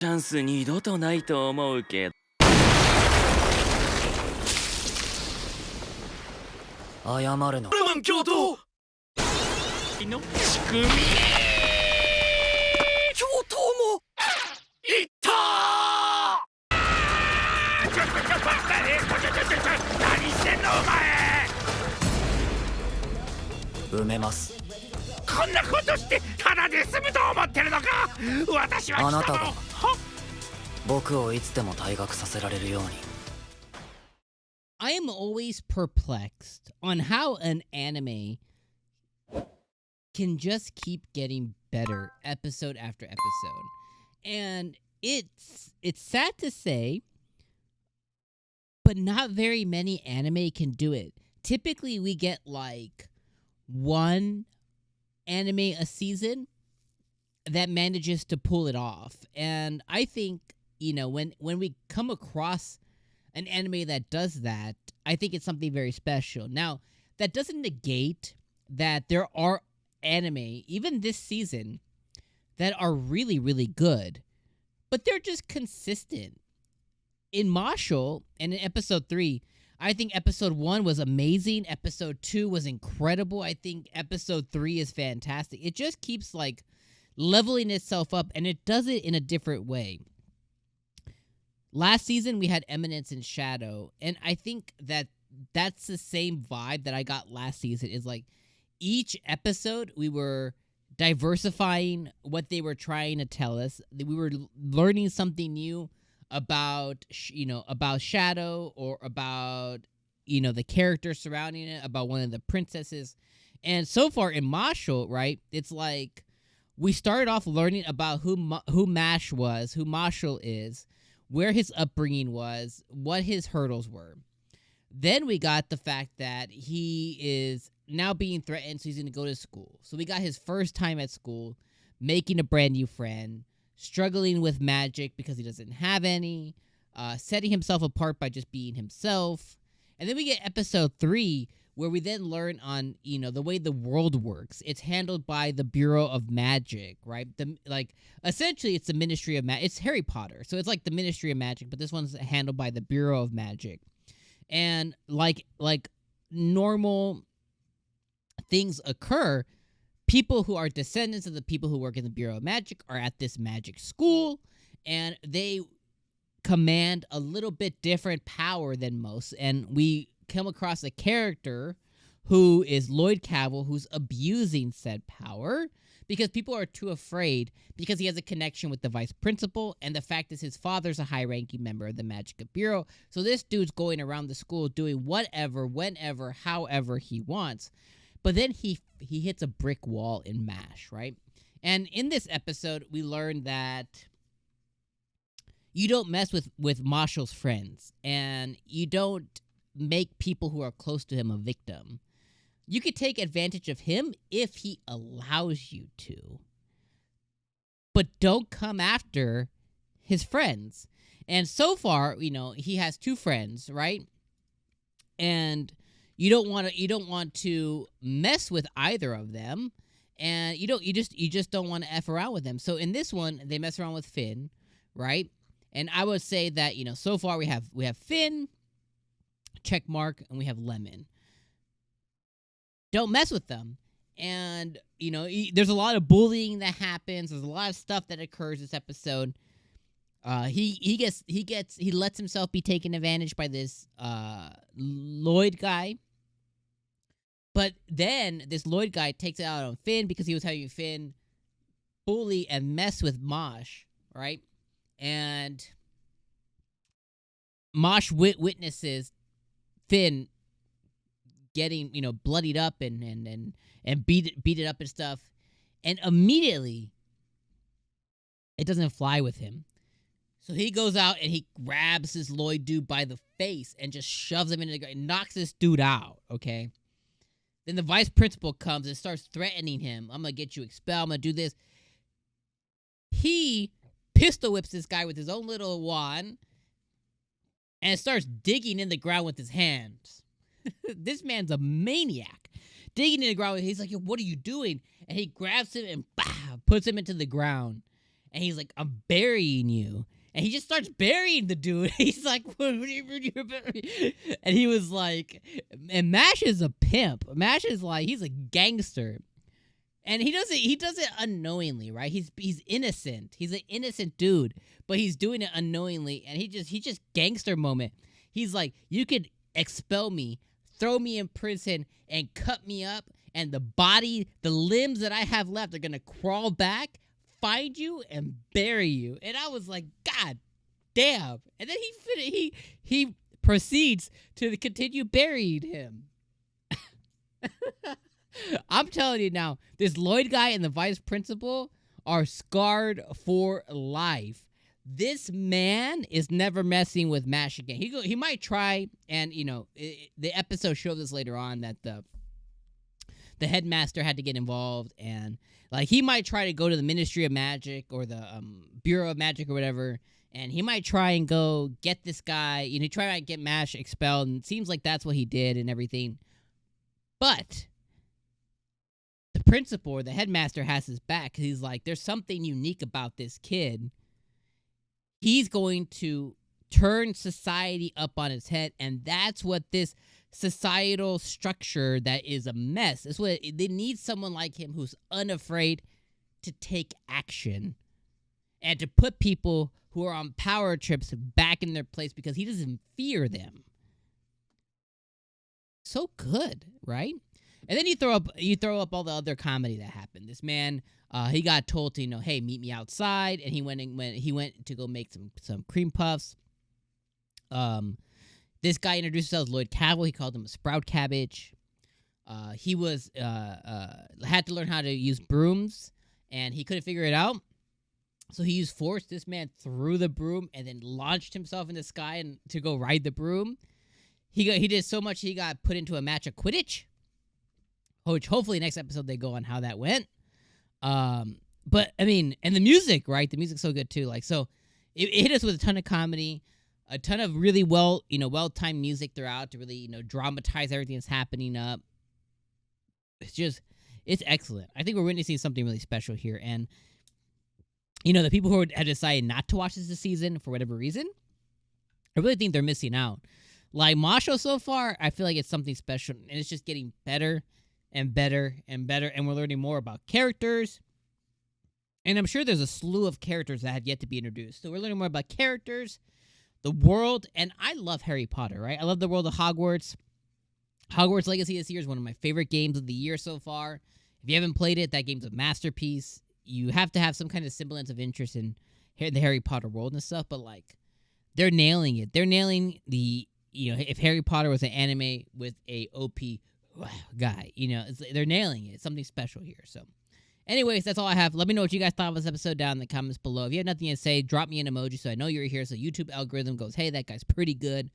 チャンス二度とないと思うけど。謝るの。ルマン教頭の仕組み。教頭もいったー。ちょ何してんのお前。埋めます。こんなことしてただで済むと思ってるのか。私はあなたが僕をいつでも退学させられるように。I am always perplexed on how an anime can just keep getting better episode after episode. And it's sad to say, but not very many anime can do it. Typically we get like one anime a season that manages to pull it off. And I think, you know, when we come across an anime that does that, I think it's something very special. Now, that doesn't negate that there are anime, even this season, that are really, really good, but they're just consistent. In Mashle, and in episode 3, I think episode 1 was amazing. Episode 2 was incredible. I think episode 3 is fantastic. It just keeps, like, leveling itself up, and it does it in a different way. Last season, we had Eminence and Shadow, and I think that that's the same vibe that I got last season. Is like, each episode, we were diversifying what they were trying to tell us. We were learning something new about, about Shadow, or about, the character surrounding it, about one of the princesses. And so far in Mashle, right, it's like, we started off learning about who Mashle is, where his upbringing was, what his hurdles were. Then we got the fact that he is now being threatened, so he's going to go to school. So we got his first time at school, making a brand new friend, struggling with magic because he doesn't have any, setting himself apart by just being himself. And then we get episode 3, where we then learn on, the way the world works. It's handled by the Bureau of Magic, right? Essentially, it's the Ministry of Magic. It's Harry Potter, so it's like the Ministry of Magic, but this one's handled by the Bureau of Magic. And like normal things occur, people who are descendants of the people who work in the Bureau of Magic are at this magic school, and they command a little bit different power than most. And we come across a character who is Lloyd Cavil, who's abusing said power because people are too afraid, because he has a connection with the vice principal, and the fact is his father's a high-ranking member of the Magic Bureau. So this dude's going around the school doing whatever, whenever, however he wants. But then he hits a brick wall in MASH, right? And in this episode, we learn that you don't mess with Mashle's friends, and you don't make people who are close to him a victim. You could take advantage of him if he allows you to, but don't come after his friends. And so far, he has 2 friends, right? And you don't want to mess with either of them, and you just don't want to F around with them. So in this one, they mess around with Finn, right? And I would say that, so far we have Finn, check mark, and we have Lemon. Don't mess with them. And, there's a lot of bullying that happens. There's a lot of stuff that occurs this episode. He lets himself be taken advantage by this Lloyd guy. But then this Lloyd guy takes it out on Finn because he was having Finn bully and mess with Mosh, right? And Mosh witnesses Finn getting, bloodied up and beat it up and stuff. And immediately, it doesn't fly with him. So he goes out and he grabs this Lloyd dude by the face and just shoves him into the ground, knocks this dude out, okay? Then the vice principal comes and starts threatening him. I'm going to get you expelled. I'm going to do this. He pistol whips this guy with his own little wand and starts digging in the ground with his hands. This man's a maniac. Digging in the ground. He's like, yo, what are you doing? And he grabs him and puts him into the ground. And he's like, I'm burying you. And he just starts burying the dude. He's like, and he was like, and Mash is a pimp. Mash is like, he's a gangster. And he does it unknowingly, right? He's innocent. He's an innocent dude, but he's doing it unknowingly. And he just gangster moment. He's like, you could expel me, throw me in prison, and cut me up, and the limbs that I have left are gonna crawl back, find you, and bury you. And I was like, God damn. And then he proceeds to continue burying him. I'm telling you now, this Lloyd guy and the vice principal are scarred for life. This man is never messing with Mash again. He might try, and the episode shows us later on that the headmaster had to get involved, and like he might try to go to the Ministry of Magic or the Bureau of Magic or whatever, and he might try and go get this guy. Try to get Mash expelled, and it seems like that's what he did and everything. But the principal or the headmaster has his back because he's like, there's something unique about this kid. He's going to turn society up on its head, and that's what this societal structure that is a mess. That's what they need, someone like him who's unafraid to take action and to put people who are on power trips back in their place because he doesn't fear them. So good, right? And then you throw up all the other comedy that happened. This man, he got told to, hey, meet me outside, and he went to go make some cream puffs. This guy introduced himself as Lloyd Cabell. He called him a sprout cabbage. He had to learn how to use brooms, and he couldn't figure it out. So he used force. This man threw the broom and then launched himself in the sky and to go ride the broom. He did so much he got put into a match of Quidditch, which hopefully next episode they go on how that went. But I mean, and the music, right? The music's so good too. Like, so it hit us with a ton of comedy, a ton of really well-timed music throughout to really, dramatize everything that's happening up. It's excellent. I think we're witnessing something really special here. And, the people who had decided not to watch this season for whatever reason, I really think they're missing out. Like Mashle so far, I feel like it's something special, and it's just getting better and better and better, and we're learning more about characters. And I'm sure there's a slew of characters that had yet to be introduced. So we're learning more about characters, the world, and I love Harry Potter, right? I love the world of Hogwarts. Hogwarts Legacy this year is one of my favorite games of the year so far. If you haven't played it, that game's a masterpiece. You have to have some kind of semblance of interest in the Harry Potter world and stuff, but like, they're nailing it. They're nailing the, if Harry Potter was an anime with a OP guy, they're nailing it. It's something special here. So anyways, that's all I have. Let me know what you guys thought of this episode down in the comments below. If you have nothing to say, drop me an emoji so I know you're here. So YouTube algorithm goes, hey, that guy's pretty good.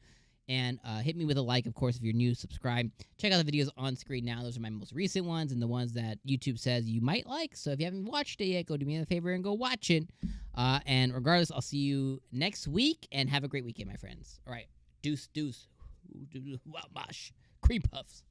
And hit me with a like, of course, if you're new, subscribe. Check out the videos on screen now. Those are my most recent ones and the ones that YouTube says you might like. So if you haven't watched it yet, go do me a favor and go watch it. And regardless, I'll see you next week. And have a great weekend, my friends. All right. Deuce. Wow, mosh. Cream puffs.